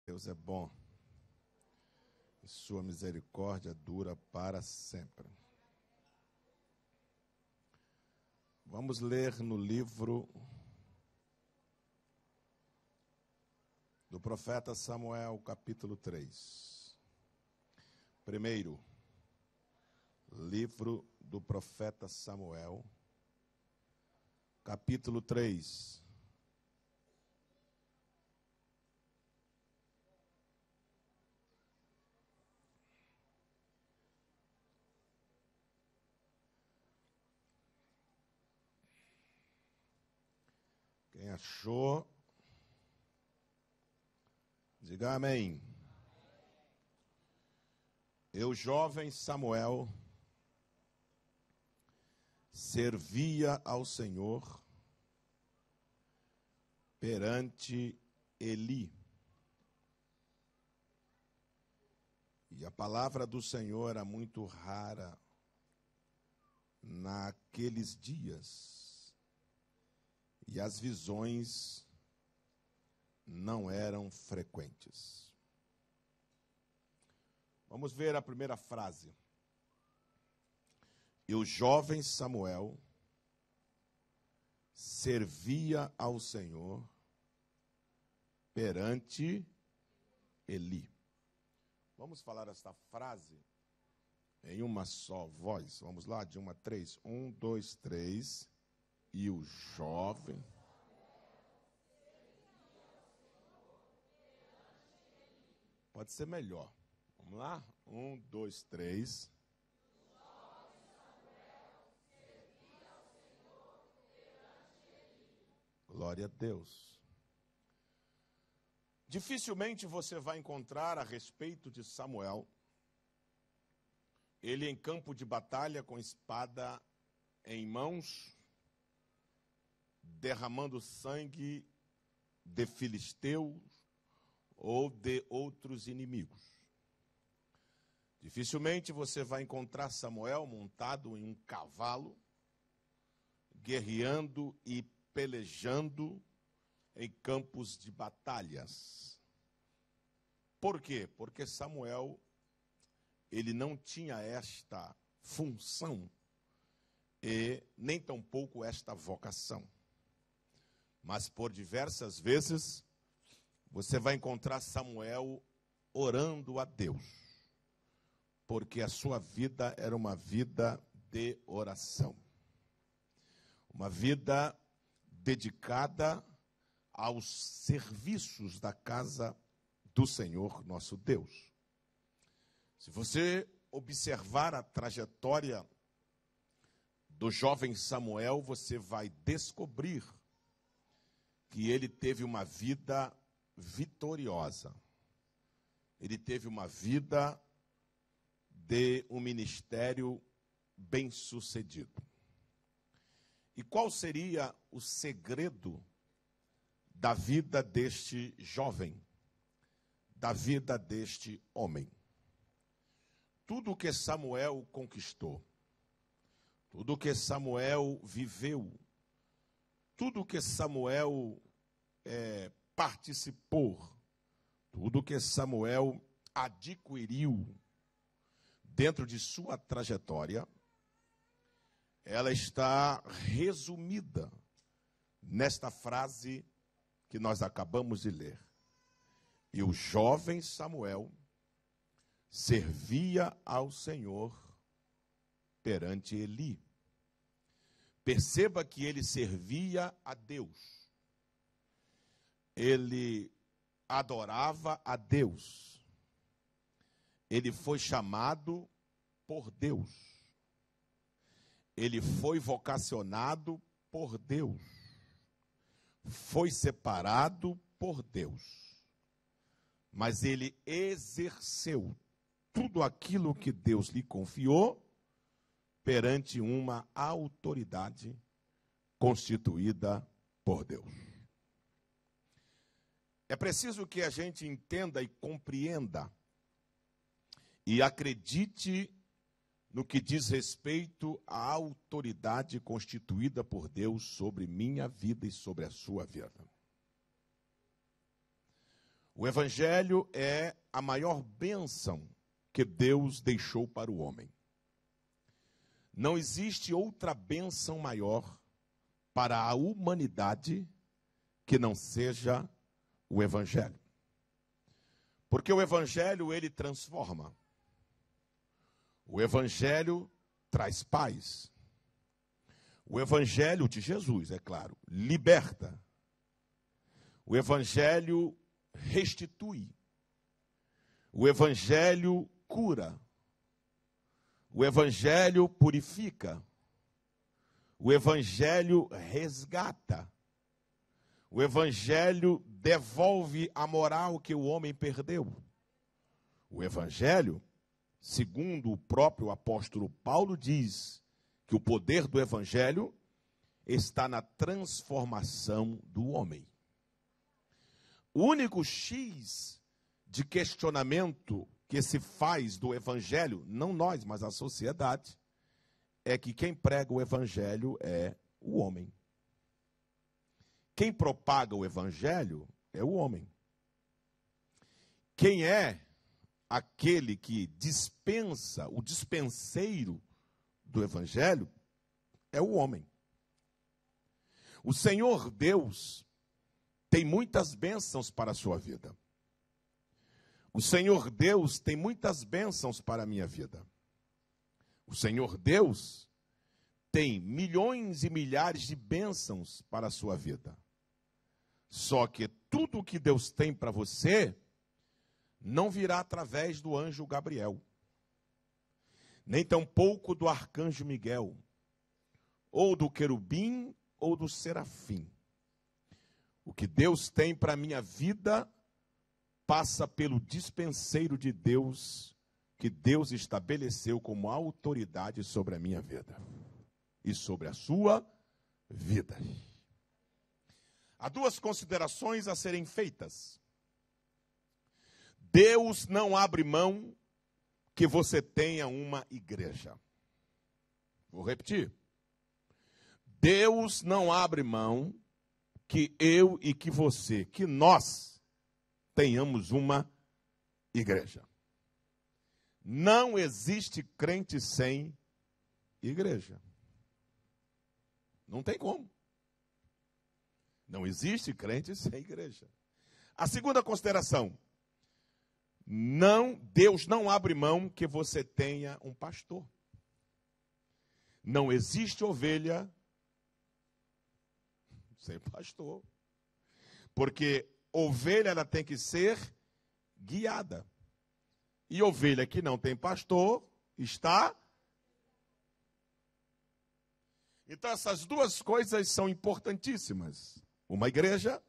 Deus é bom, e sua misericórdia dura para sempre. Vamos ler no livro do profeta Samuel, capítulo 3. Primeiro, livro do profeta Samuel, capítulo 3. Quem achou, diga amém. Eu, jovem Samuel, servia ao Senhor perante Eli. E a palavra do Senhor era muito rara naqueles dias. E as visões não eram frequentes. Vamos ver a primeira frase. E o jovem Samuel servia ao Senhor perante Eli. Vamos falar esta frase em uma só voz. Vamos lá, de 1 a 3. 1, 2, 3. E o jovem pode ser melhor. Vamos lá? 1, 2, 3. Glória a Deus. Dificilmente você vai encontrar a respeito de Samuel, ele em campo de batalha com espada em mãos, derramando sangue de filisteus ou de outros inimigos. Dificilmente você vai encontrar Samuel montado em um cavalo, guerreando e pelejando em campos de batalhas. Por quê? Porque Samuel, ele não tinha esta função e nem tampouco esta vocação. Mas por diversas vezes, você vai encontrar Samuel orando a Deus, porque a sua vida era uma vida de oração. Uma vida dedicada aos serviços da casa do Senhor nosso Deus. Se você observar a trajetória do jovem Samuel, você vai descobrir que ele teve uma vida vitoriosa. Ele teve uma vida de um ministério bem-sucedido. E qual seria o segredo da vida deste jovem, da vida deste homem? Tudo o que Samuel conquistou, tudo o que Samuel viveu, tudo o que Samuel participou, tudo o que Samuel adquiriu dentro de sua trajetória, ela está resumida nesta frase que nós acabamos de ler. E o jovem Samuel servia ao Senhor perante Eli. Perceba que ele servia a Deus. Ele adorava a Deus. Ele foi chamado por Deus. Ele foi vocacionado por Deus. Foi separado por Deus. Mas ele exerceu tudo aquilo que Deus lhe confiou perante uma autoridade constituída por Deus. É preciso que a gente entenda e compreenda e acredite no que diz respeito à autoridade constituída por Deus sobre minha vida e sobre a sua vida. O evangelho é a maior bênção que Deus deixou para o homem. Não existe outra bênção maior para a humanidade que não seja o evangelho. Porque o evangelho, ele transforma. O evangelho traz paz. O evangelho de Jesus, é claro, liberta. O evangelho restitui. O evangelho cura. O evangelho purifica. O evangelho resgata. O evangelho devolve a moral que o homem perdeu. O evangelho, segundo o próprio apóstolo Paulo diz, que o poder do evangelho está na transformação do homem. O único X de questionamento que se faz do evangelho, não nós, mas a sociedade, é que quem prega o evangelho é o homem. Quem propaga o evangelho é o homem. Quem é aquele que dispensa, o dispenseiro do evangelho, é o homem. O Senhor Deus tem muitas bênçãos para a sua vida. O Senhor Deus tem muitas bênçãos para a minha vida. O Senhor Deus tem milhões e milhares de bênçãos para a sua vida. Só que tudo o que Deus tem para você não virá através do anjo Gabriel, nem tampouco do arcanjo Miguel, ou do querubim, ou do serafim. O que Deus tem para a minha vida passa pelo dispenseiro de Deus, que Deus estabeleceu como autoridade sobre a minha vida e sobre a sua vida. Há duas considerações a serem feitas. Deus não abre mão que você tenha uma igreja. Vou repetir. Deus não abre mão que eu e que você, que nós tenhamos uma igreja. Não existe crente sem igreja. Não tem como. Não existe crente sem igreja. A segunda consideração. Deus não abre mão que você tenha um pastor. Não existe ovelha sem pastor. Porque ovelha ela tem que ser guiada. E ovelha que não tem pastor está. Então essas duas coisas são importantíssimas. Uma igreja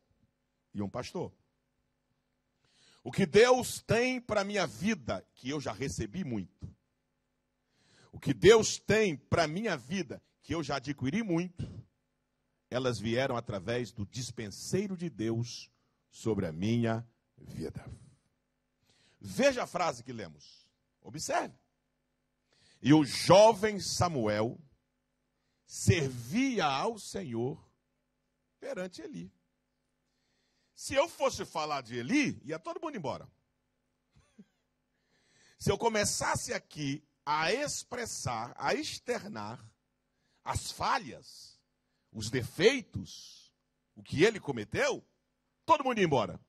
e um pastor. O que Deus tem para a minha vida, que eu já recebi muito. O que Deus tem para a minha vida, que eu já adquiri muito, elas vieram através do dispenseiro de Deus sobre a minha vida. Veja a frase que lemos. Observe. E o jovem Samuel servia ao Senhor perante Eli. Se eu fosse falar de Eli, ia todo mundo embora. Se eu começasse aqui a expressar, a externar as falhas, os defeitos, o que ele cometeu, todo mundo ia embora.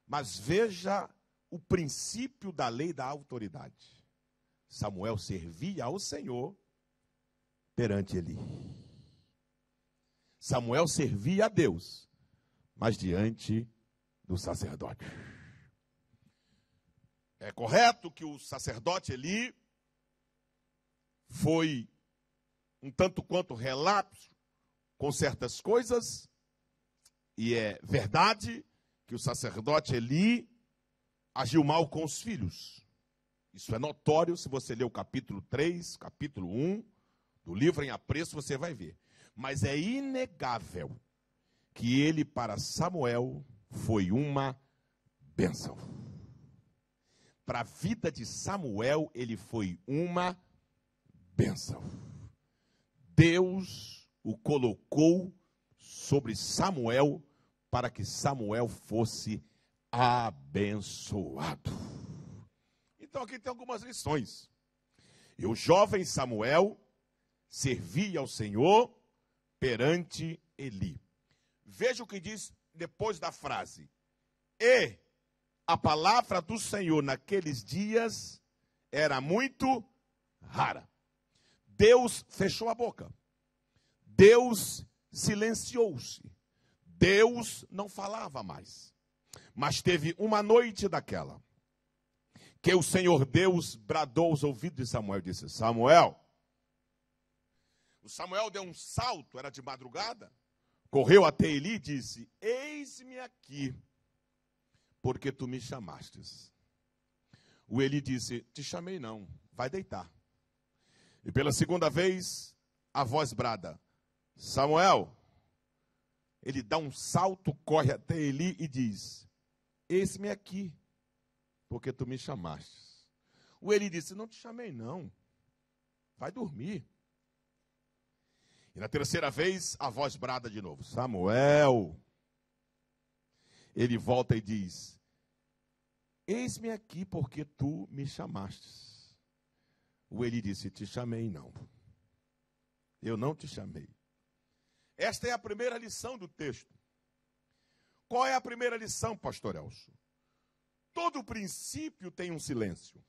Mas veja o princípio da lei da autoridade. Samuel servia ao Senhor perante Eli. Samuel servia a Deus, mas diante do sacerdote. É correto que o sacerdote Eli foi um tanto quanto relapso com certas coisas, e é verdade que o sacerdote Eli agiu mal com os filhos. Isso é notório, se você ler o capítulo 3, capítulo 1, do livro Em Apreço, você vai ver. Mas é inegável que ele, para Samuel, foi uma bênção. Para a vida de Samuel, ele foi uma bênção. Deus o colocou sobre Samuel para que Samuel fosse abençoado. Então aqui tem algumas lições. E o jovem Samuel servia ao Senhor perante Eli. Veja o que diz depois da frase. E a palavra do Senhor naqueles dias era muito rara. Deus fechou a boca. Deus silenciou-se. Deus não falava mais. Mas teve uma noite daquela que o Senhor Deus bradou aos ouvidos de Samuel e disse: Samuel. O Samuel deu um salto, era de madrugada, correu até Eli e disse: eis-me aqui, porque tu me chamastes. O Eli disse: te chamei não, vai deitar. E pela segunda vez, a voz brada: Samuel. Ele dá um salto, corre até Eli e diz: eis-me aqui, porque tu me chamaste. O Eli disse: não te chamei não, vai dormir. E na terceira vez, a voz brada de novo: Samuel. Ele volta e diz: eis-me aqui, porque tu me chamastes. O Eli disse: te chamei não, eu não te chamei. Esta é a primeira lição do texto. Qual é a primeira lição, pastor Elcio? Todo princípio tem um silêncio.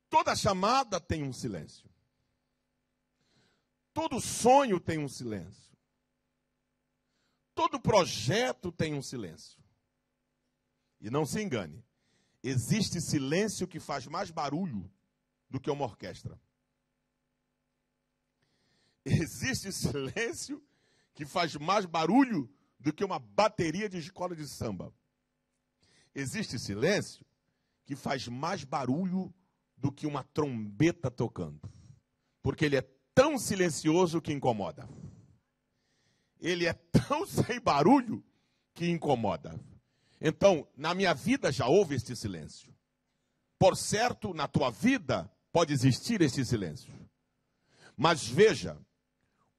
Toda chamada tem um silêncio. Todo sonho tem um silêncio. Todo projeto tem um silêncio. E não se engane, existe silêncio que faz mais barulho do que uma orquestra. Existe silêncio que faz mais barulho do que uma bateria de escola de samba. Existe silêncio que faz mais barulho do que uma trombeta tocando. Porque ele é tão silencioso que incomoda. Ele é tão sem barulho que incomoda. Então, na minha vida já houve este silêncio. Por certo, na tua vida pode existir este silêncio. Mas veja,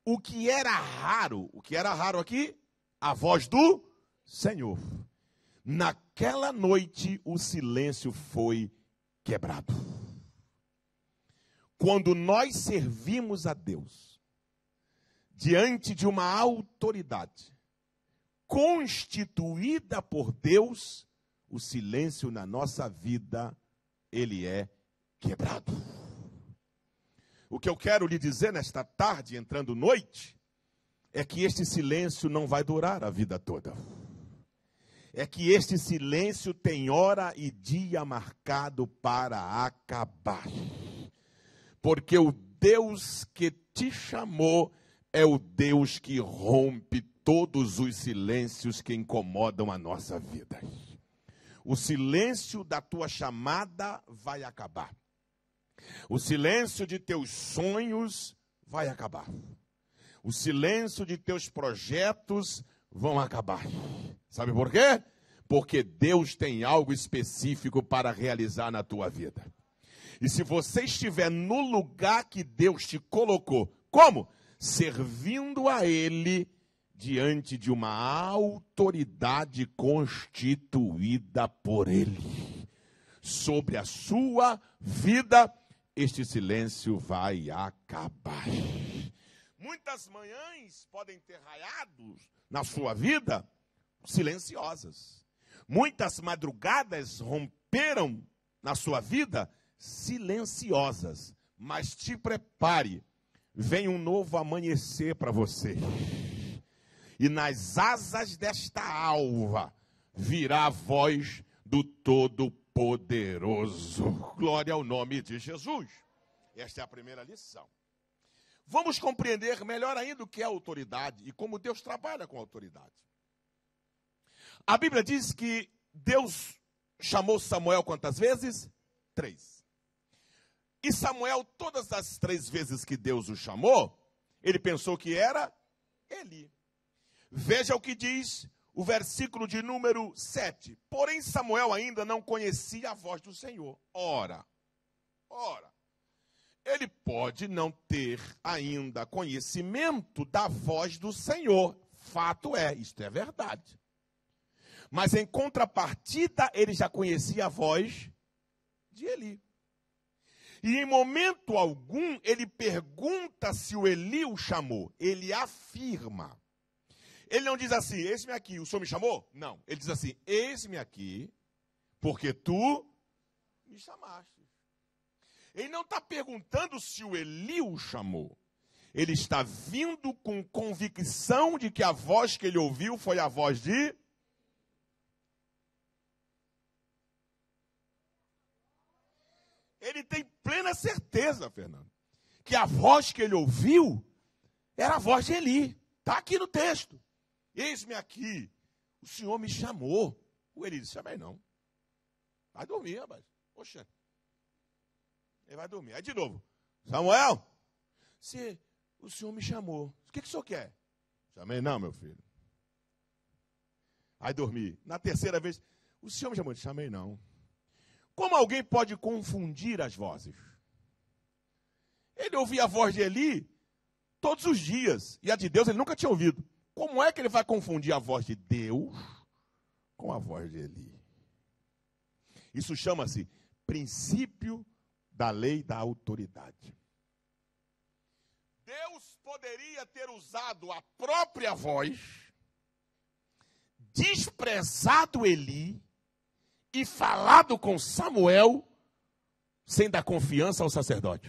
o que era raro aqui? A voz do Senhor. Naquela noite o silêncio foi quebrado. Quando nós servimos a Deus, diante de uma autoridade constituída por Deus, o silêncio na nossa vida, ele é quebrado. O que eu quero lhe dizer nesta tarde, entrando noite, é que este silêncio não vai durar a vida toda. É que este silêncio tem hora e dia marcado para acabar. Porque o Deus que te chamou é o Deus que rompe todos os silêncios que incomodam a nossa vida. O silêncio da tua chamada vai acabar. O silêncio de teus sonhos vai acabar. O silêncio de teus projetos vão acabar. Sabe por quê? Porque Deus tem algo específico para realizar na tua vida. E se você estiver no lugar que Deus te colocou, como? Servindo a Ele diante de uma autoridade constituída por Ele. Sobre a sua vida, este silêncio vai acabar. Muitas manhãs podem ter raiado na sua vida silenciosas. Muitas madrugadas romperam na sua vida silenciosas. Mas te prepare, vem um novo amanhecer para você. E nas asas desta alva virá a voz do Todo-Poderoso. Glória ao nome de Jesus. Esta é a primeira lição. Vamos compreender melhor ainda o que é autoridade e como Deus trabalha com autoridade. A Bíblia diz que Deus chamou Samuel quantas vezes? 3. E Samuel, todas as 3 vezes que Deus o chamou, ele pensou que era Eli. Veja o que diz o versículo de número 7. Porém, Samuel ainda não conhecia a voz do Senhor. Ora, ele pode não ter ainda conhecimento da voz do Senhor. Fato é, isto é verdade. Mas em contrapartida, ele já conhecia a voz de Eli. E em momento algum, ele pergunta se o Eli o chamou. Ele afirma. Ele não diz assim, eis-me aqui, o senhor me chamou? Não. Ele diz assim, eis-me aqui, porque tu me chamaste. Ele não está perguntando se o Eli o chamou. Ele está vindo com convicção de que a voz que ele ouviu foi a voz de... Ele tem plena certeza, Fernando, que a voz que ele ouviu era a voz de Eli. Está aqui no texto. Eis-me aqui, o senhor me chamou. O Eli disse, chamei não. Vai dormir, rapaz. Poxa. Ele vai dormir. Aí de novo, Samuel, se o senhor me chamou, o que o senhor quer? Chamei não, meu filho. Aí dormi. Na terceira vez, o senhor me chamou? Chamei não. Como alguém pode confundir as vozes? Ele ouvia a voz de Eli todos os dias, e a de Deus ele nunca tinha ouvido. Como é que ele vai confundir a voz de Deus com a voz de Eli? Isso chama-se princípio da lei da autoridade. Deus poderia ter usado a própria voz, desprezado Eli e falado com Samuel sem dar confiança ao sacerdote.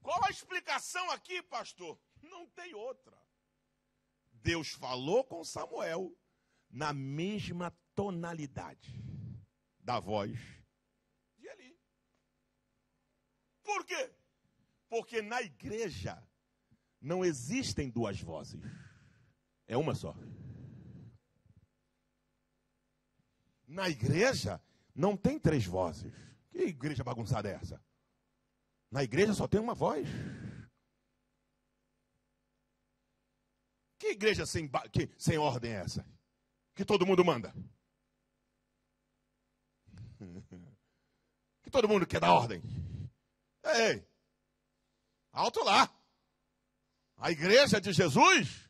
Qual a explicação aqui, pastor? Não tem outra. Deus falou com Samuel na mesma tonalidade da voz de Eli. Por quê? Porque na igreja não existem duas vozes. É uma só. Na igreja não tem três vozes. Que igreja bagunçada é essa? Na igreja só tem uma voz. Que igreja sem ordem é essa? Que todo mundo manda? Que todo mundo quer dar ordem? Ei, alto lá. A igreja de Jesus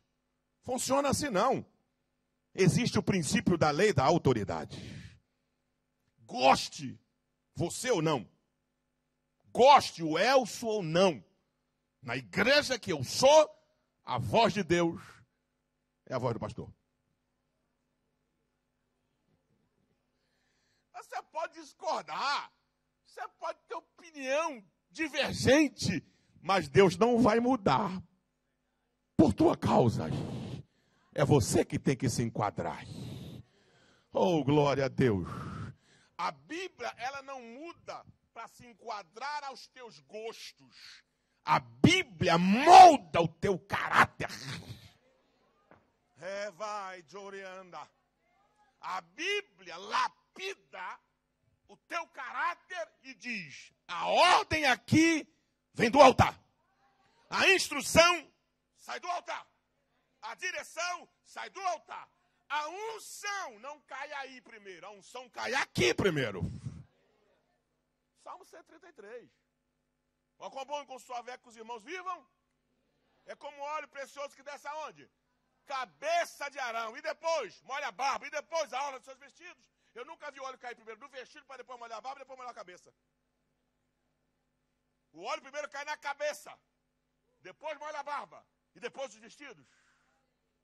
funciona assim não. Existe o princípio da lei da autoridade. Goste você ou não. Goste o Elcio ou não. Na igreja que eu sou, a voz de Deus é a voz do pastor. Você pode discordar. Você pode ter opinião divergente. Mas Deus não vai mudar por tua causa. É você que tem que se enquadrar. Oh, glória a Deus. A Bíblia, ela não muda para se enquadrar aos teus gostos. A Bíblia molda o teu caráter. Vai, Jorianda. A Bíblia lapida o teu caráter e diz: a ordem aqui vem do altar. A instrução sai do altar. A direção sai do altar. A unção não cai aí primeiro. A unção cai aqui primeiro. Salmo 133. Ó, quão bom e com suave é que os irmãos vivam. É como óleo precioso que desce aonde? Cabeça de Arão. E depois, molha a barba. E depois, a orla dos seus vestidos. Eu nunca vi o óleo cair primeiro do vestido para depois molhar a barba e depois molhar a cabeça. O óleo primeiro cai na cabeça. Depois molha a barba. E depois os vestidos.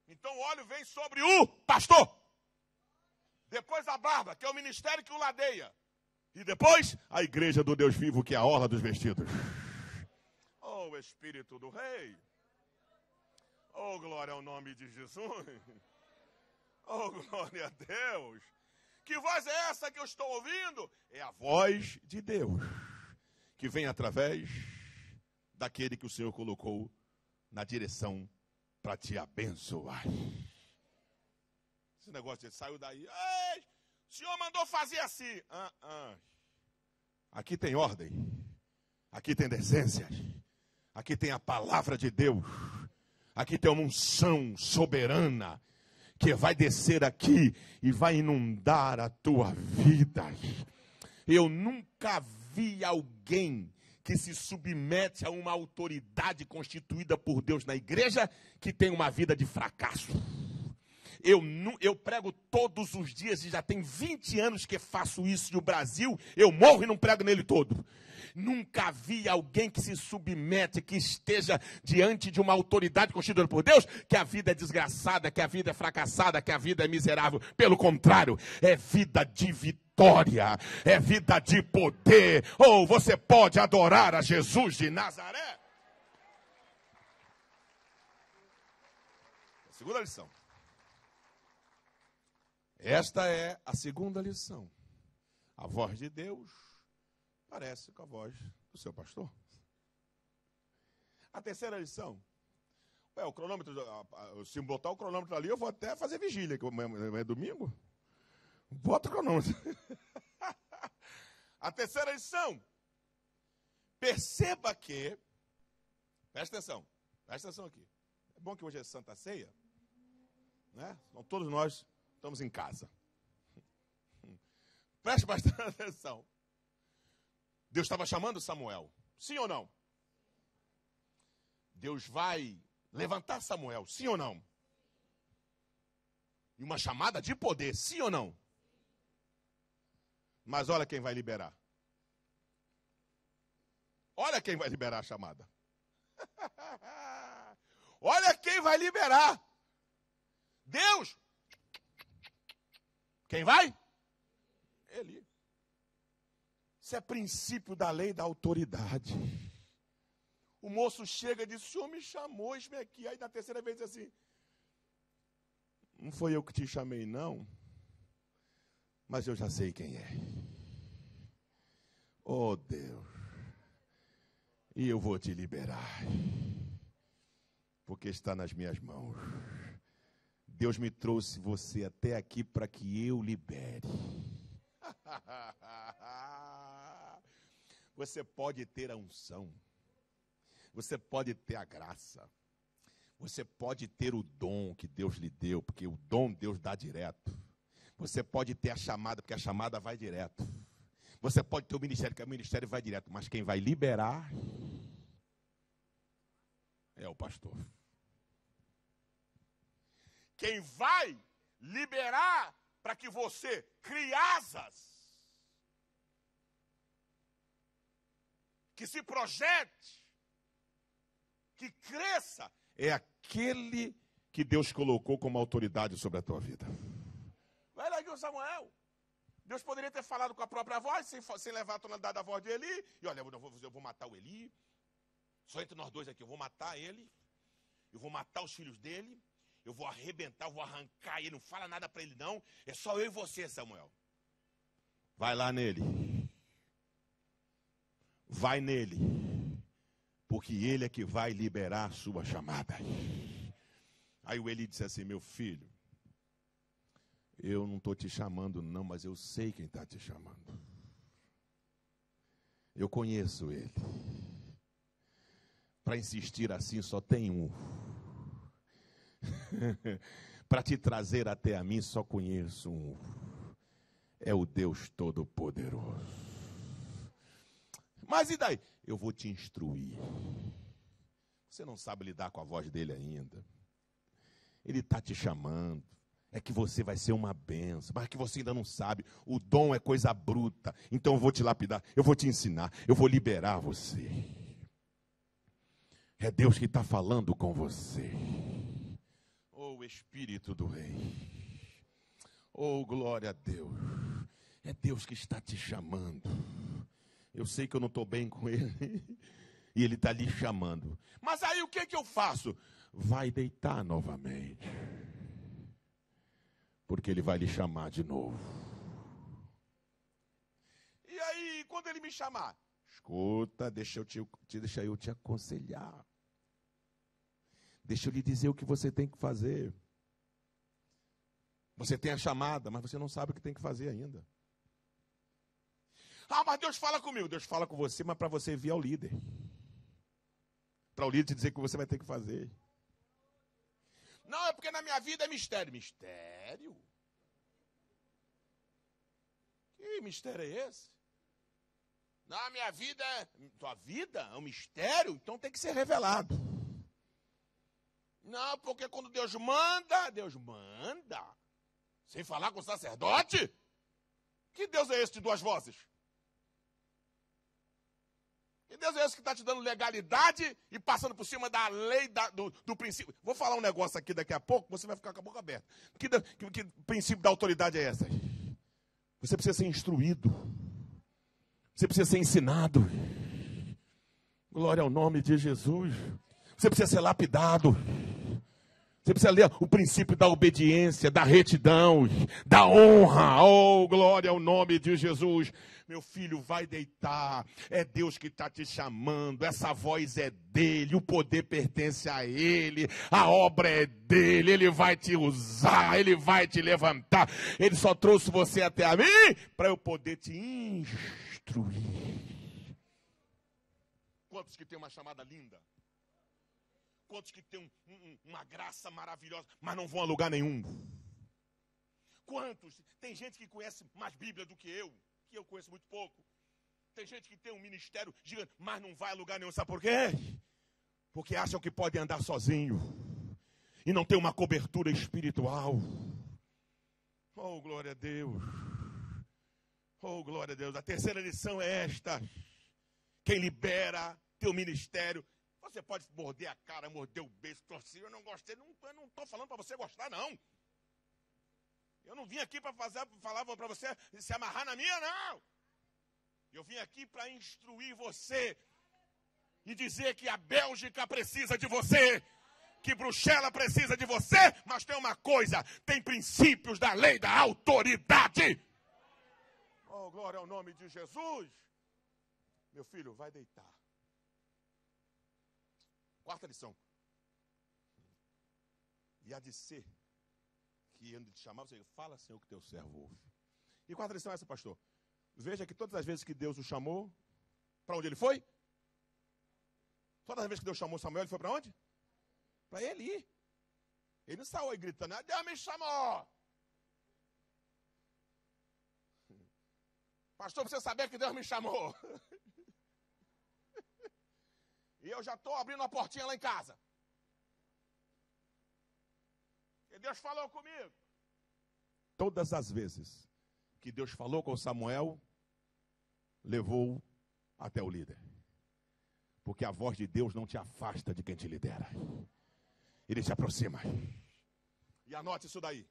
Então o óleo vem sobre o pastor. Depois a barba, que é o ministério que o ladeia. E depois a igreja do Deus vivo, que é a orla dos vestidos. Oh, Espírito do Rei. Oh, glória ao nome de Jesus. Oh, glória a Deus. Que voz é essa que eu estou ouvindo? É a voz de Deus, que vem através daquele que o Senhor colocou na direção para te abençoar. Esse negócio de saiu daí. Ei, o Senhor mandou fazer assim. Aqui tem ordem. Aqui tem decências. Aqui tem a palavra de Deus. Aqui tem uma unção soberana que vai descer aqui e vai inundar a tua vida. Eu nunca vi alguém que se submete a uma autoridade constituída por Deus na igreja que tem uma vida de fracasso. Eu prego todos os dias e já tem 20 anos que faço isso no Brasil. Eu morro e não prego nele todo. Nunca vi alguém que se submete, que esteja diante de uma autoridade constituída por Deus, que a vida é desgraçada, que a vida é fracassada, que a vida é miserável. Pelo contrário, é vida de vitória, é vida de poder. Ou você pode adorar a Jesus de Nazaré. Segunda lição. Esta é a segunda lição. A voz de Deus parece com a voz do seu pastor. A terceira lição. O cronômetro, se botar o cronômetro ali, eu vou até fazer vigília, que é domingo. Bota o cronômetro. A terceira lição. Perceba que, presta atenção aqui. É bom que hoje é Santa Ceia, né? Então todos nós estamos em casa. Preste bastante atenção. Deus estava chamando Samuel, sim ou não? Deus vai levantar Samuel, sim ou não? E uma chamada de poder, sim ou não? Mas olha quem vai liberar. Olha quem vai liberar a chamada. Olha quem vai liberar. Deus. Quem vai? Ele. Isso é princípio da lei da autoridade. O moço chega e diz, o senhor me chamou, eis-me aqui. Aí na terceira vez diz assim, não foi eu que te chamei não, mas eu já sei quem é. Oh Deus, e eu vou te liberar, porque está nas minhas mãos. Deus me trouxe você até aqui para que eu libere. Você pode ter a unção, você pode ter a graça, você pode ter o dom que Deus lhe deu, porque o dom Deus dá direto. Você pode ter a chamada, porque a chamada vai direto. Você pode ter o ministério, porque o ministério vai direto, mas quem vai liberar é o pastor. Quem vai liberar para que você crie asas, que se projete, que cresça, é aquele que Deus colocou como autoridade sobre a tua vida. Vai lá aqui o Samuel. Deus poderia ter falado com a própria voz, sem levar a tonalidade da voz de Eli. E olha, eu vou matar o Eli. Só entre nós dois aqui, eu vou matar ele. Eu vou matar os filhos dele. Eu vou arrebentar, eu vou arrancar ele. Não fala nada para ele não. É só eu e você, Samuel. Vai lá nele. Vai nele. Porque ele é que vai liberar a sua chamada. Aí o Eli disse assim, meu filho, eu não estou te chamando não, mas eu sei quem está te chamando. Eu conheço ele. Para insistir assim só tem um. Para te trazer até a mim só conheço um. É o Deus Todo-Poderoso. Mas e daí? Eu vou te instruir. Você não sabe lidar com a voz dele ainda. Ele está te chamando. É que você vai ser uma bênção, mas que você ainda não sabe. O dom é coisa bruta. Então eu vou te lapidar, eu vou te ensinar, eu vou liberar você. É Deus que está falando com você. Oh, Espírito do Rei. Oh, glória a Deus. É Deus que está te chamando. Eu sei que eu não estou bem com ele. E ele está lhe chamando. Mas aí o que eu faço? Vai deitar novamente. Porque ele vai lhe chamar de novo. E aí, quando ele me chamar? Escuta, deixa eu te aconselhar. Deixa eu lhe dizer o que você tem que fazer. Você tem a chamada, mas você não sabe o que tem que fazer ainda. Ah, mas Deus fala comigo. Deus fala com você, mas para você vir ao líder. Para o líder te dizer o que você vai ter que fazer. Não, é porque na minha vida é mistério. Mistério? Que mistério é esse? Na minha vida é... Tua vida é um mistério? Então tem que ser revelado. Não, porque quando Deus manda, sem falar com o sacerdote. Que Deus é esse de duas vozes? Que Deus é esse que está te dando legalidade e passando por cima da lei, do princípio? Vou falar um negócio aqui daqui a pouco, você vai ficar com a boca aberta. Que princípio da autoridade é essa? Você precisa ser instruído. Você precisa ser ensinado. Glória ao nome de Jesus. Você precisa ser lapidado. Você precisa ler o princípio da obediência, da retidão, da honra. Oh, glória ao nome de Jesus. Meu filho, vai deitar. É Deus que está te chamando. Essa voz é dele. O poder pertence a ele. A obra é dele. Ele vai te usar. Ele vai te levantar. Ele só trouxe você até a mim para eu poder te instruir. Quantos que tem uma chamada linda? Quantos que têm uma graça maravilhosa, mas não vão a lugar nenhum? Quantos? Tem gente que conhece mais Bíblia do que eu conheço muito pouco. Tem gente que tem um ministério gigante, mas não vai a lugar nenhum. Sabe por quê? Porque acham que podem andar sozinho e não tem uma cobertura espiritual. Oh, glória a Deus. Oh, glória a Deus. A terceira lição é esta. Quem libera teu ministério. Você pode morder a cara, morder o beijo, torcer. Eu não gostei, eu não estou falando para você gostar, não. Eu não vim aqui para falar para você se amarrar na minha, não. Eu vim aqui para instruir você e dizer que a Bélgica precisa de você, que Bruxelas precisa de você, mas tem uma coisa, tem princípios da lei da autoridade. Oh, glória ao nome de Jesus. Meu filho, vai deitar. Quarta lição. E há de ser que ele te chamar, você fala, Senhor, que teu servo ouve. E quarta lição é essa, pastor. Veja que todas as vezes que Deus o chamou, para onde ele foi? Todas as vezes que Deus chamou Samuel, ele foi para onde? Para ele ir. Ele não saiu aí gritando, Deus me chamou. Pastor, precisa saber que Deus me chamou. E eu já estou abrindo uma portinha lá em casa. E Deus falou comigo. Todas as vezes que Deus falou com Samuel, levou até o líder. Porque a voz de Deus não te afasta de quem te lidera. Ele te aproxima. E anote isso daí.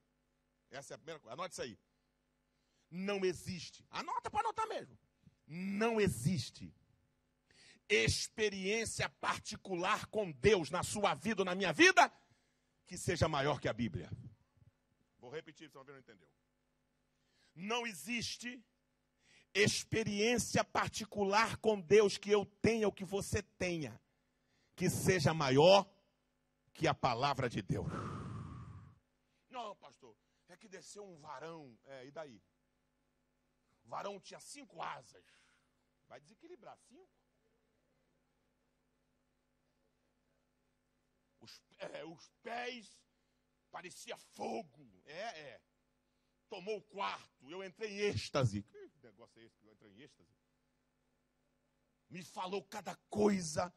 Essa é a primeira coisa. Anote isso aí. Não existe. Anota para anotar mesmo. Não existe experiência particular com Deus na sua vida ou na minha vida que seja maior que a Bíblia. Vou repetir, se você não entendeu. Não existe experiência particular com Deus que eu tenha ou que você tenha que seja maior que a palavra de Deus. Não, pastor, é que desceu um varão. E daí? O varão tinha 5 asas. Vai desequilibrar 5? Os pés parecia fogo. Tomou o quarto. Eu entrei em êxtase. Que negócio é esse que eu entrei em êxtase? Me falou cada coisa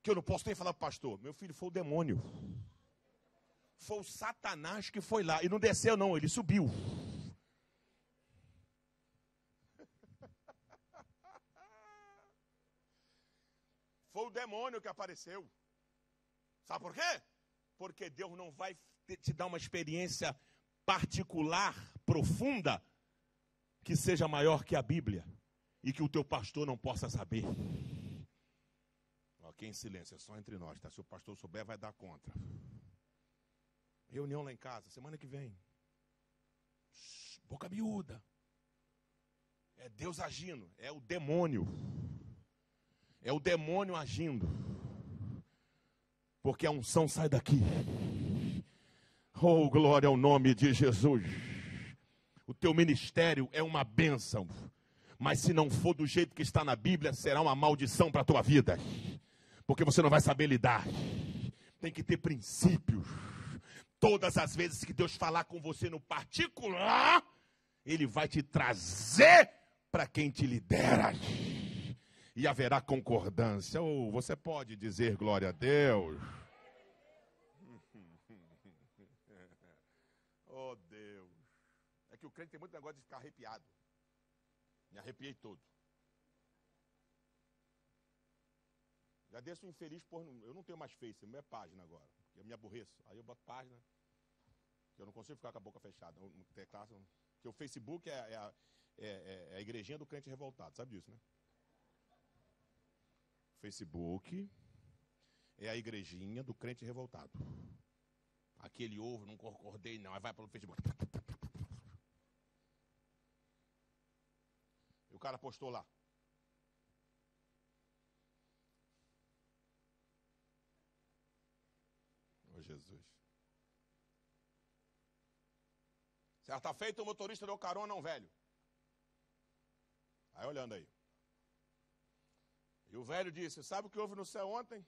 que eu não posso nem falar para o pastor. Meu filho, foi o demônio. Foi o Satanás que foi lá. E não desceu não, ele subiu. Foi o demônio que apareceu. Sabe por quê? Porque Deus não vai te dar uma experiência particular, profunda, que seja maior que a Bíblia e que o teu pastor não possa saber. Ok, em silêncio, é só entre nós, tá? Se o pastor souber, vai dar contra. Reunião lá em casa, semana que vem. Boca miúda. É Deus agindo, é o demônio. É o demônio agindo. Porque a unção sai daqui. Oh, glória ao nome de Jesus. O teu ministério é uma bênção. Mas se não for do jeito que está na Bíblia, será uma maldição para a tua vida. Porque você não vai saber lidar. Tem que ter princípios. Todas as vezes que Deus falar com você no particular, Ele vai te trazer para quem te lidera. E haverá concordância. Ou você pode dizer glória a Deus. que o crente tem muito negócio de ficar arrepiado. Me arrepiei todo. Já desse um infeliz por... Eu não tenho mais Face, não é página agora. Eu me aborreço. Aí eu boto página, que eu não consigo ficar com a boca fechada. Porque o Facebook é a igrejinha do crente revoltado. Sabe disso, né? Facebook é a igrejinha do crente revoltado. Aquele ovo, não concordei não. Aí vai pelo Facebook. E o cara postou lá. Oh, Jesus. Certa feita, o motorista deu carona a um velho. Aí olhando aí. E o velho disse, sabe o que houve no céu ontem?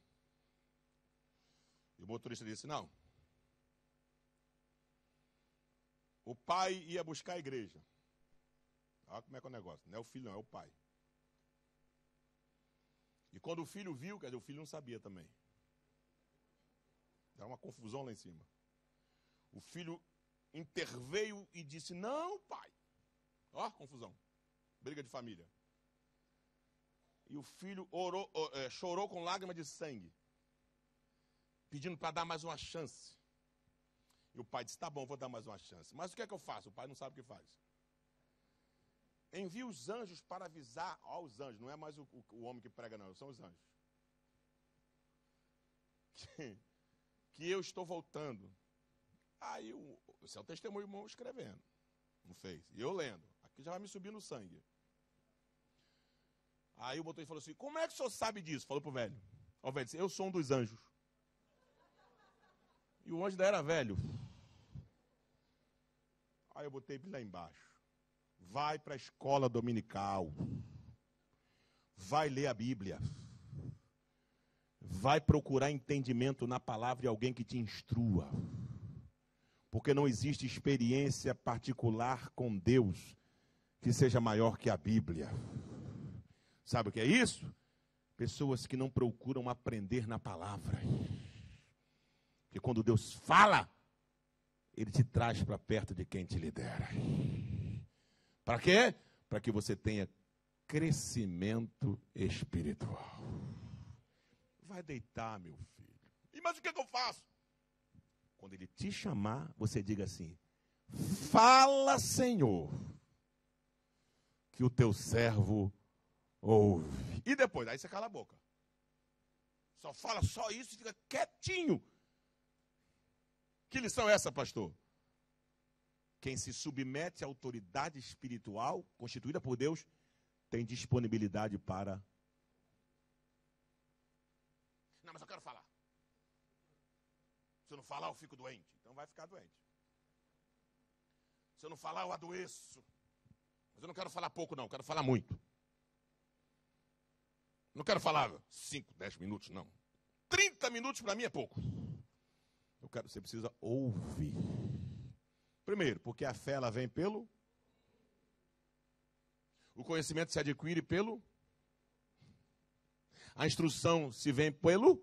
E o motorista disse, não. O pai ia buscar a igreja. Olha como é que é o negócio. Não é o filho, não, é o pai. E quando o filho viu, quer dizer, o filho não sabia também. Dá uma confusão lá em cima. O filho interveio e disse, não, pai. Ó, confusão. Briga de família. E o filho chorou com lágrimas de sangue, pedindo para dar mais uma chance. E o pai disse, tá bom, vou dar mais uma chance. Mas o que é que eu faço? O pai não sabe o que faz. Envia os anjos para avisar. Ó, os anjos, não é mais o homem que prega, não, são os anjos. Que eu estou voltando. Aí, esse é o testemunho irmão escrevendo. Não fez. E eu lendo. Aqui já vai me subir no sangue. Aí o motorista falou assim, como é que o senhor sabe disso? Falou pro velho. O velho disse, eu sou um dos anjos. E o anjo ainda era velho. Aí eu botei lá embaixo. Vai para a escola dominical. Vai ler a Bíblia. Vai procurar entendimento na palavra de alguém que te instrua. Porque não existe experiência particular com Deus que seja maior que a Bíblia. Sabe o que é isso? Pessoas que não procuram aprender na palavra. Porque quando Deus fala, Ele te traz para perto de quem te lidera. Para quê? Para que você tenha crescimento espiritual. Vai deitar, meu filho. E mas o que eu faço? Quando Ele te chamar, você diga assim, fala, Senhor, que o teu servo ouve. E depois, aí você cala a boca. Só fala só isso e fica quietinho. Que lição é essa, pastor? Quem se submete à autoridade espiritual, constituída por Deus, tem disponibilidade para... Não, mas eu quero falar. Se eu não falar, eu fico doente. Então vai ficar doente. Se eu não falar, eu adoeço. Mas eu não quero falar pouco, não. Eu quero falar muito. Não quero falar 5, 10 minutos, não. 30 minutos para mim é pouco. Você precisa ouvir. Primeiro, porque a fé ela vem pelo... O conhecimento se adquire pelo... A instrução se vem pelo...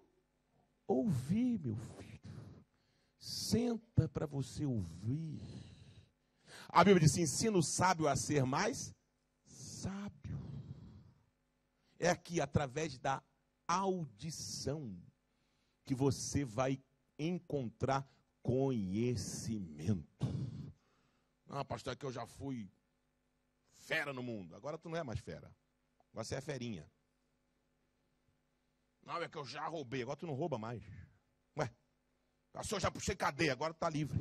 Ouvir, meu filho. Senta para você ouvir. A Bíblia diz, ensina o sábio a ser mais sábio. É aqui, através da audição, que você vai encontrar conhecimento. Não, pastor, é que eu já fui fera no mundo. Agora tu não é mais fera. Agora você é ferinha. Não, é que eu já roubei. Agora tu não rouba mais. Ué, pastor, eu já puxei cadeia. Agora tu tá livre.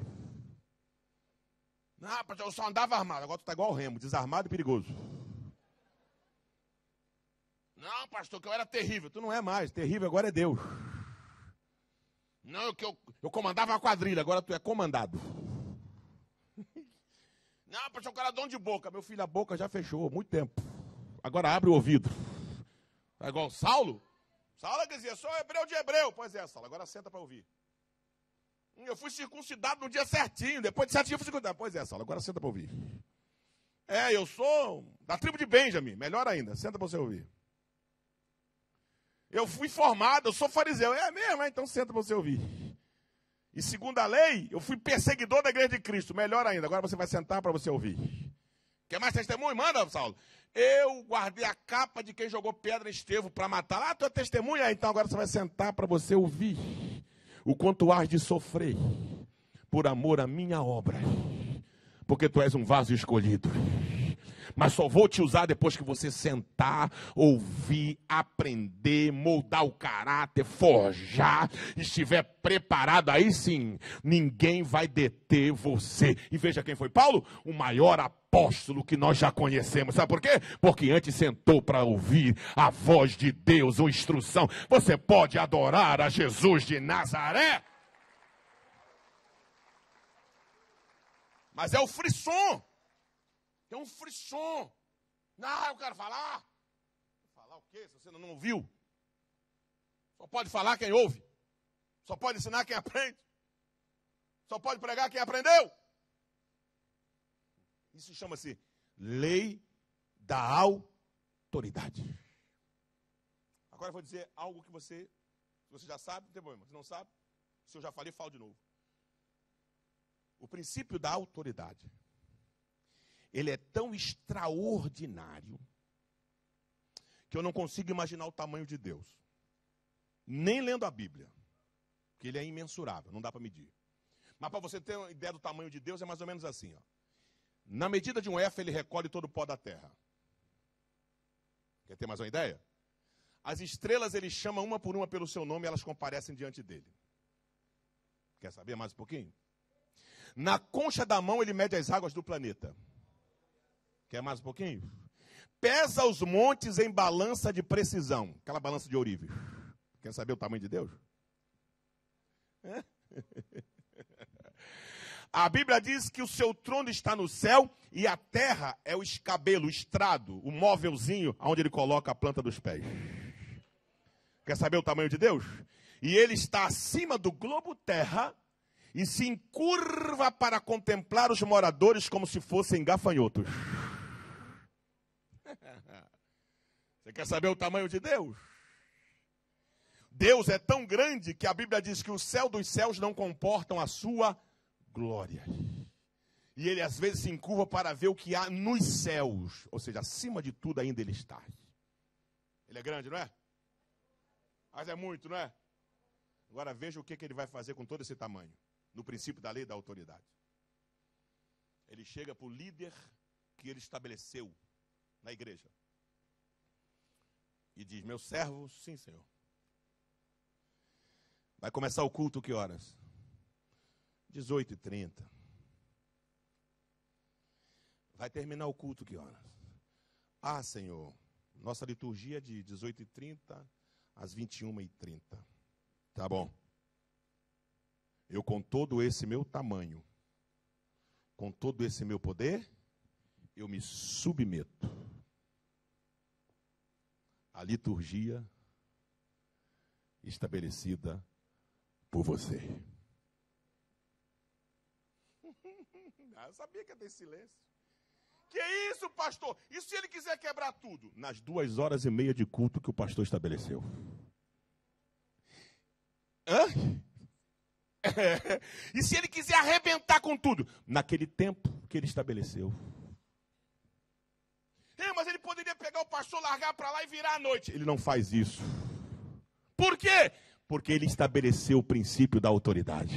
Não, pastor, eu só andava armado. Agora tu tá igual o Remo, desarmado e perigoso. Não, pastor, que eu era terrível. Tu não é mais. Terrível agora é Deus. Não, que eu comandava uma quadrilha. Agora tu é comandado. Não, pastor, o cara é dono de boca. Meu filho, a boca já fechou há muito tempo. Agora abre o ouvido. É igual Saulo. Saulo dizia, sou hebreu de hebreu. Pois é, Saulo, agora senta para ouvir. Eu fui circuncidado no dia certinho. Depois de 7 dias eu fui circuncidado. Pois é, Saulo, agora senta para ouvir. É, eu sou da tribo de Benjamim. Melhor ainda, senta para você ouvir. Eu fui formado, eu sou fariseu. É mesmo, então senta para você ouvir. E segundo a lei, eu fui perseguidor da igreja de Cristo. Melhor ainda, agora você vai sentar para você ouvir. Quer mais testemunho? Manda, Saulo. Eu guardei a capa de quem jogou pedra em Estevão para matar. Ah, tu é testemunha? Então agora você vai sentar para você ouvir o quanto hás de sofrer por amor à minha obra. Porque tu és um vaso escolhido. Mas só vou te usar depois que você sentar, ouvir, aprender, moldar o caráter, forjar, estiver preparado, aí sim, ninguém vai deter você. E veja quem foi Paulo, o maior apóstolo que nós já conhecemos. Sabe por quê? Porque antes sentou para ouvir a voz de Deus, uma instrução. Você pode adorar a Jesus de Nazaré, mas é o frisson. Tem um frisson. Não, eu quero falar. Falar o quê? Se você não ouviu. Só pode falar quem ouve. Só pode ensinar quem aprende. Só pode pregar quem aprendeu. Isso chama-se lei da autoridade. Agora eu vou dizer algo que você já sabe, não tem problema. Se não sabe, se eu já falei, falo de novo. O princípio da autoridade, ele é tão extraordinário que eu não consigo imaginar o tamanho de Deus. Nem lendo a Bíblia. Porque ele é imensurável, não dá para medir. Mas para você ter uma ideia do tamanho de Deus, é mais ou menos assim. Ó. Na medida de um éfa, ele recolhe todo o pó da terra. Quer ter mais uma ideia? As estrelas ele chama uma por uma pelo seu nome e elas comparecem diante dele. Quer saber mais um pouquinho? Na concha da mão ele mede as águas do planeta. Quer mais um pouquinho? Pesa os montes em balança de precisão. Aquela balança de ourives. Quer saber o tamanho de Deus? É? A Bíblia diz que o seu trono está no céu e a terra é o escabelo, o estrado, o móvelzinho onde ele coloca a planta dos pés. Quer saber o tamanho de Deus? E ele está acima do globo terra e se encurva para contemplar os moradores como se fossem gafanhotos. Você quer saber o tamanho de Deus? Deus é tão grande que a Bíblia diz que o céu dos céus não comportam a sua glória. E ele às vezes se encurva para ver o que há nos céus. Ou seja, acima de tudo ainda ele está. Ele é grande, não é? Mas é muito, não é? Agora veja o que ele vai fazer com todo esse tamanho. No princípio da lei da autoridade. Ele chega para o líder que ele estabeleceu na igreja. E diz, meu servo, sim, Senhor. Vai começar o culto que horas? 18h30. Vai terminar o culto que horas? Ah, Senhor, nossa liturgia é de 18h30 às 21h30. Tá bom. Eu com todo esse meu tamanho, com todo esse meu poder, eu me submeto à liturgia estabelecida por você. Eu sabia que ia ter silêncio. Que isso, pastor? E se ele quiser quebrar tudo? Nas 2h30 de culto que o pastor estabeleceu. Hã? E se ele quiser arrebentar com tudo? Naquele tempo que ele estabeleceu. Mas ele poderia pegar o pastor, largar para lá e virar à noite. Ele não faz isso. Por quê? Porque ele estabeleceu o princípio da autoridade.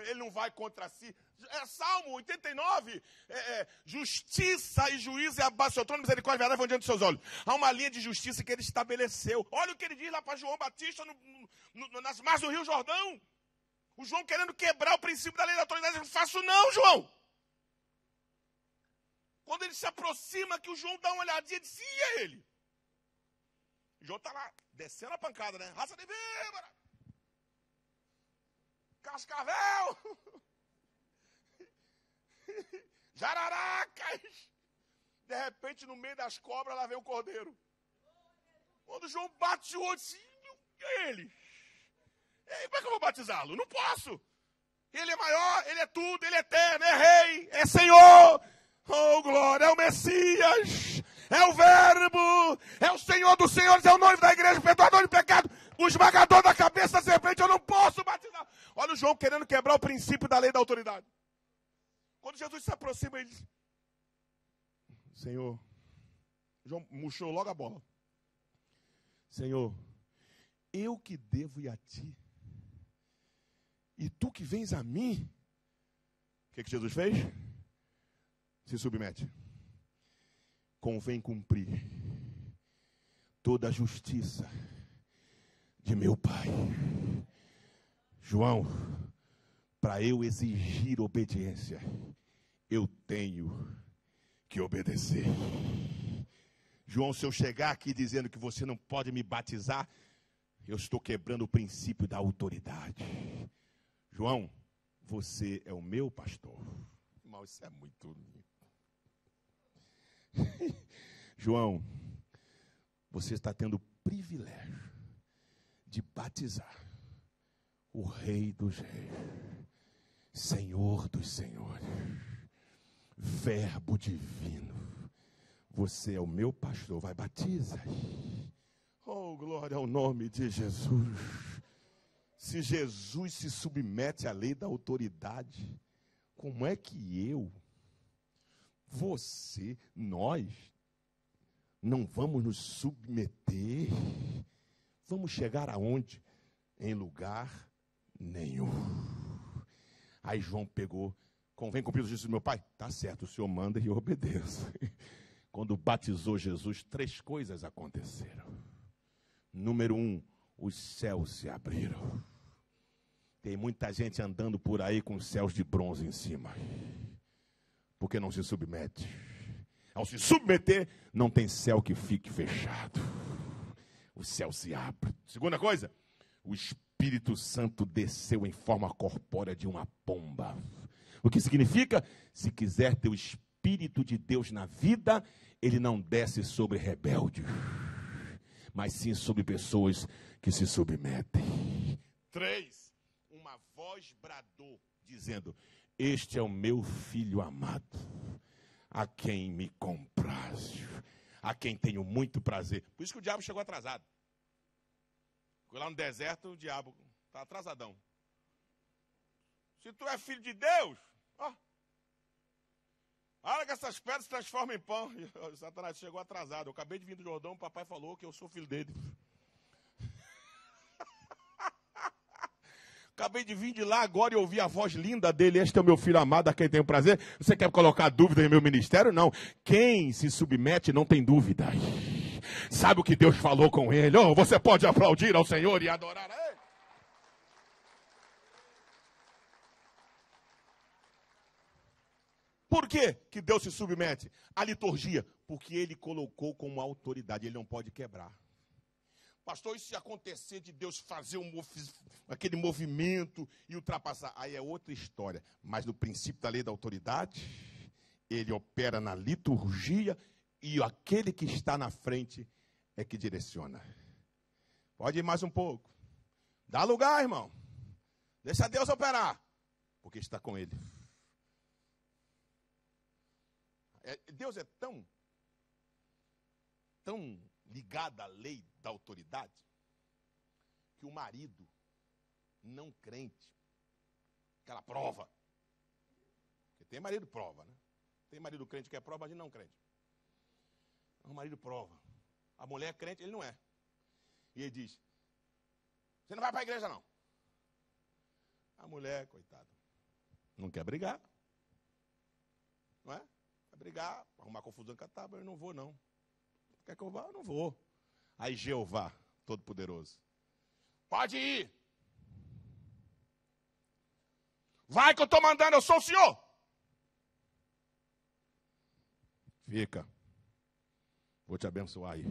Ele não vai contra si. Salmo 89, justiça e juízo é abaixo do seu trono, misericórdia e verdade vão diante dos seus olhos. Há uma linha de justiça que ele estabeleceu. Olha o que ele diz lá para João Batista nas margens do Rio Jordão. O João querendo quebrar o princípio da lei da autoridade. Eu não faço não, João. Quando ele se aproxima, que o João dá uma olhadinha e diz, e é ele? O João está lá, descendo a pancada, né? Raça de víbora. Cascavel. Jararacas. De repente, no meio das cobras, lá vem o cordeiro. Quando o João bate o olho, assim, é ele. E como é que eu vou batizá-lo? Não posso. Ele é maior, ele é tudo, ele é eterno, é rei, é Senhor. Oh, glória, é o Messias, é o Verbo, é o Senhor dos senhores, é o noivo da igreja, perdoador de pecado. O esmagador da cabeça da serpente eu não posso batizar. Olha o João querendo quebrar o princípio da lei da autoridade. Quando Jesus se aproxima, ele diz: Senhor, João murchou logo a bola. Senhor, eu que devo ir a ti, e tu que vens a mim. O que Jesus fez? Se submete. Convém cumprir toda a justiça de meu Pai. João, para eu exigir obediência, eu tenho que obedecer. João, se eu chegar aqui dizendo que você não pode me batizar, eu estou quebrando o princípio da autoridade. João, você é o meu pastor. Irmão, isso é muito lindo. João, você está tendo o privilégio de batizar o Rei dos Reis, Senhor dos Senhores, Verbo divino. Você é o meu pastor, vai batiza. Oh, glória ao nome de Jesus. Se Jesus se submete à lei da autoridade, como é que eu, você, nós, não vamos nos submeter? Vamos chegar aonde? Em lugar nenhum. Aí João pegou: convém cumprir o juízo do meu Pai? Tá certo, o Senhor manda e eu obedeço. Quando batizou Jesus, 3 coisas aconteceram. Número 1, os céus se abriram. Tem muita gente andando por aí com céus de bronze em cima, porque não se submete. Ao se submeter, não tem céu que fique fechado. O céu se abre. Segunda coisa, o Espírito Santo desceu em forma corpórea de uma pomba. O que significa? Se quiser ter o Espírito de Deus na vida, ele não desce sobre rebeldes, mas sim sobre pessoas que se submetem. 3, uma voz bradou, dizendo: este é o meu filho amado, a quem me comprazo, a quem tenho muito prazer. Por isso que o diabo chegou atrasado. Foi lá no deserto, o diabo está atrasadão. Se tu é filho de Deus, ó, olha que essas pedras se transformam em pão. E Satanás chegou atrasado. Eu acabei de vir do Jordão, o papai falou que eu sou filho dele. Acabei de vir de lá agora e ouvi a voz linda dele. Este é o meu filho amado, a quem tenho prazer. Você quer colocar dúvida em meu ministério? Não. Quem se submete não tem dúvida. Sabe o que Deus falou com ele? Oh, você pode aplaudir ao Senhor e adorar a Ele. Por que que Deus se submete? A liturgia. Porque Ele colocou como autoridade. Ele não pode quebrar. Pastor, e se acontecer de Deus fazer aquele movimento e ultrapassar? Aí é outra história. Mas no princípio da lei da autoridade, ele opera na liturgia e aquele que está na frente é que direciona. Pode ir mais um pouco. Dá lugar, irmão. Deixa Deus operar, porque está com ele. Deus é tão ligado à lei da autoridade, que o marido não crente, aquela prova, porque tem marido prova, né? Tem marido crente que é prova, mas não crente. O marido prova. A mulher é crente, ele não é. E ele diz: você não vai para a igreja, não. A mulher, coitada, não quer brigar. Não é? Quer brigar, arrumar confusão com a tábua, eu não vou, não. Quer que eu vá? Eu não vou. Aí Jeová, Todo-Poderoso: pode ir. Vai que eu estou mandando, eu sou o Senhor. Fica. Vou te abençoar aí.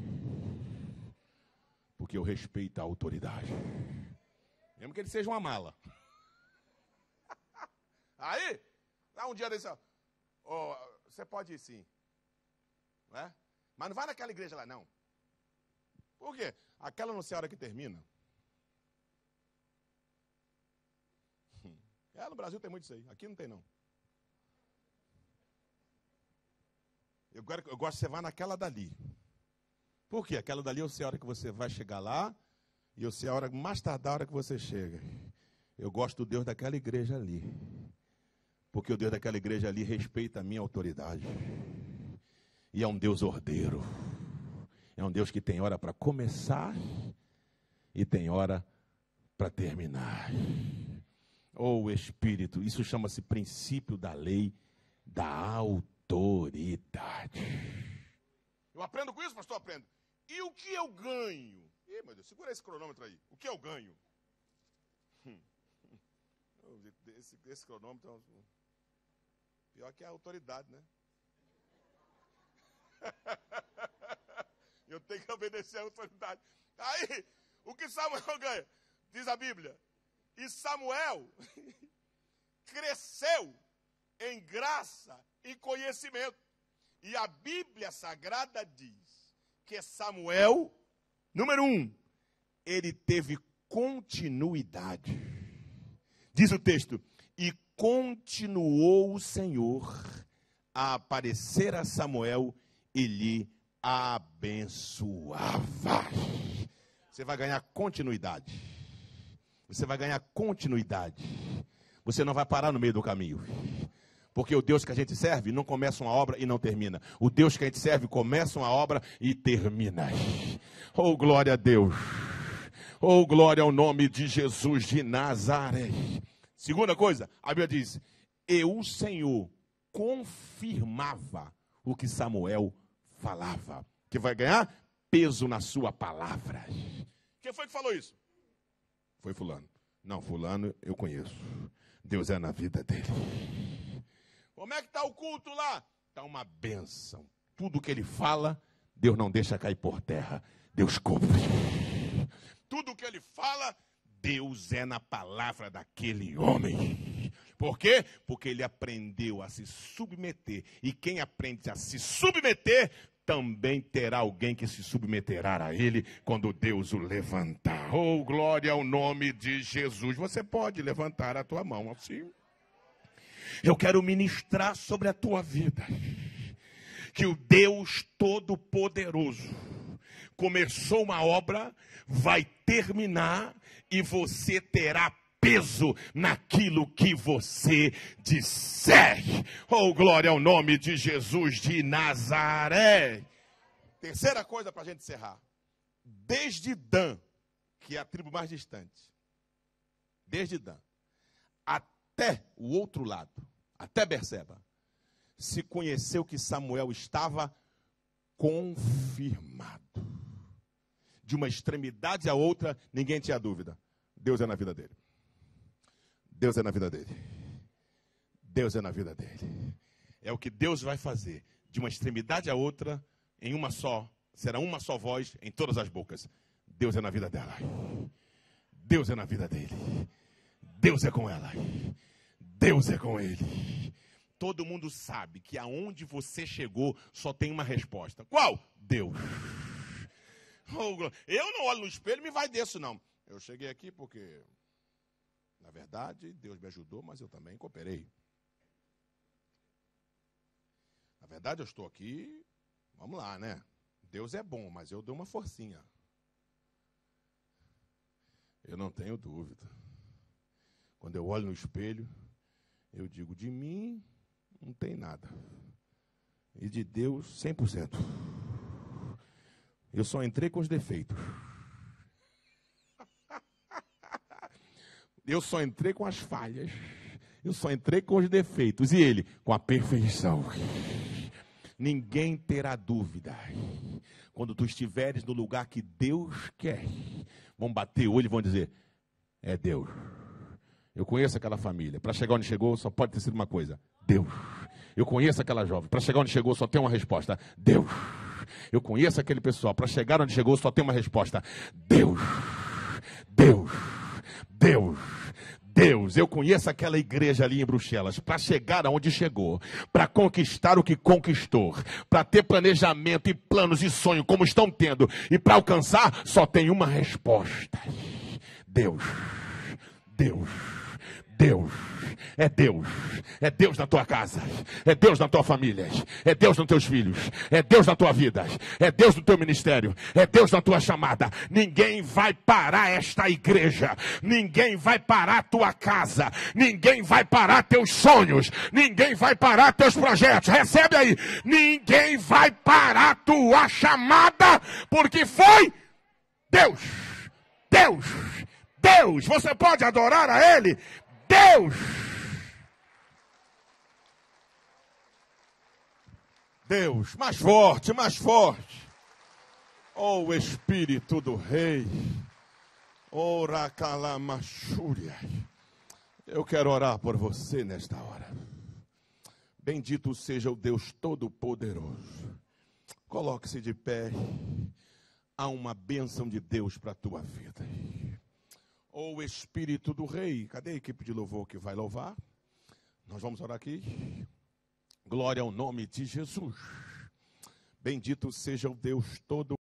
Porque eu respeito a autoridade. Mesmo que ele seja uma mala. Aí, lá um dia desse, ó, você pode ir sim. Não é? Mas não vai naquela igreja lá, não. Por quê? Aquela não sei a hora que termina. No Brasil tem muito isso aí. Aqui não tem, não. Eu gosto que você vá naquela dali. Por quê? Aquela dali eu sei a hora que você vai chegar lá E eu sei a hora, mais tardar a hora que você chega. Eu gosto do Deus daquela igreja ali. Porque o Deus daquela igreja ali respeita a minha autoridade. E é um Deus ordeiro. É um Deus que tem hora para começar e tem hora para terminar. Oh, Espírito, isso chama-se princípio da lei da autoridade. Eu aprendo com isso, pastor? Aprendo. E o que eu ganho? Ih, meu Deus, segura esse cronômetro aí. O que eu ganho? Esse cronômetro, pior que a autoridade, né? Eu tenho que obedecer à autoridade. Aí, o que Samuel ganha? Diz a Bíblia. E Samuel cresceu em graça e conhecimento. E a Bíblia Sagrada diz que Samuel, número 1, ele teve continuidade. Diz o texto, e continuou o Senhor a aparecer a Samuel e lhe abençoava. Você vai ganhar continuidade. Você vai ganhar continuidade. Você não vai parar no meio do caminho. Porque o Deus que a gente serve não começa uma obra e não termina. O Deus que a gente serve começa uma obra e termina. Oh, glória a Deus. Oh, glória ao nome de Jesus de Nazaré. Segunda coisa, a Bíblia diz, e o Senhor confirmava o que Samuel falava. Que vai ganhar peso na sua palavra. Quem foi que falou isso? Foi fulano. Não, fulano eu conheço. Deus é na vida dele. Como é que está o culto lá? Está uma bênção. Tudo que ele fala, Deus não deixa cair por terra. Deus cumpre. Tudo que ele fala, Deus é na palavra daquele homem. Por quê? Porque ele aprendeu a se submeter. E quem aprende a se submeter, também terá alguém que se submeterá a ele quando Deus o levantar. Oh, glória ao nome de Jesus. Você pode levantar a tua mão assim. Eu quero ministrar sobre a tua vida. Que o Deus Todo-Poderoso começou uma obra, vai terminar e você terá peso naquilo que você disser. Oh, glória ao nome de Jesus de Nazaré. Terceira coisa para a gente encerrar. Desde Dan, que é a tribo mais distante, desde Dan, até o outro lado, até Berseba, se conheceu que Samuel estava confirmado. De uma extremidade à outra, ninguém tinha dúvida. Deus é na vida dele. Deus é na vida dele. Deus é na vida dele. É o que Deus vai fazer. De uma extremidade à outra, em uma só, será uma só voz em todas as bocas. Deus é na vida dela. Deus é na vida dele. Deus é com ela. Deus é com ele. Todo mundo sabe que aonde você chegou só tem uma resposta. Qual? Deus. Eu não olho no espelho e me vai disso, não. Eu cheguei aqui porque, na verdade, Deus me ajudou, mas eu também cooperei. Na verdade, eu estou aqui, vamos lá, né? Deus é bom, mas eu dou uma forcinha. Eu não tenho dúvida. Quando eu olho no espelho, eu digo, de mim não tem nada. E de Deus, 100%. Eu só entrei com os defeitos. Eu só entrei com as falhas. Eu só entrei com os defeitos. E ele, com a perfeição. Ninguém terá dúvida. Quando tu estiveres no lugar que Deus quer, vão bater o olho e vão dizer, é Deus. Eu conheço aquela família. Para chegar onde chegou, só pode ter sido uma coisa. Deus. Eu conheço aquela jovem. Para chegar onde chegou, só tem uma resposta. Deus. Eu conheço aquele pessoal. Para chegar onde chegou, só tem uma resposta. Deus. Deus. Deus. Deus, eu conheço aquela igreja ali em Bruxelas, para chegar aonde chegou, para conquistar o que conquistou, para ter planejamento e planos e sonho como estão tendo, e para alcançar, só tem uma resposta. Deus, Deus, Deus, é Deus, é Deus na tua casa, é Deus na tua família, é Deus nos teus filhos, é Deus na tua vida, é Deus no teu ministério, é Deus na tua chamada. Ninguém vai parar esta igreja, ninguém vai parar a tua casa, ninguém vai parar teus sonhos, ninguém vai parar teus projetos. Recebe aí, ninguém vai parar a tua chamada, porque foi Deus, Deus, Deus. Você pode adorar a Ele? Deus! Deus, mais forte, mais forte. Oh, Espírito do Rei. Ora calamachúria. Eu quero orar por você nesta hora. Bendito seja o Deus Todo-Poderoso. Coloque-se de pé. Há uma bênção de Deus para a tua vida. Ou Espírito do Rei. Cadê a equipe de louvor que vai louvar? Nós vamos orar aqui. Glória ao nome de Jesus. Bendito seja o Deus todo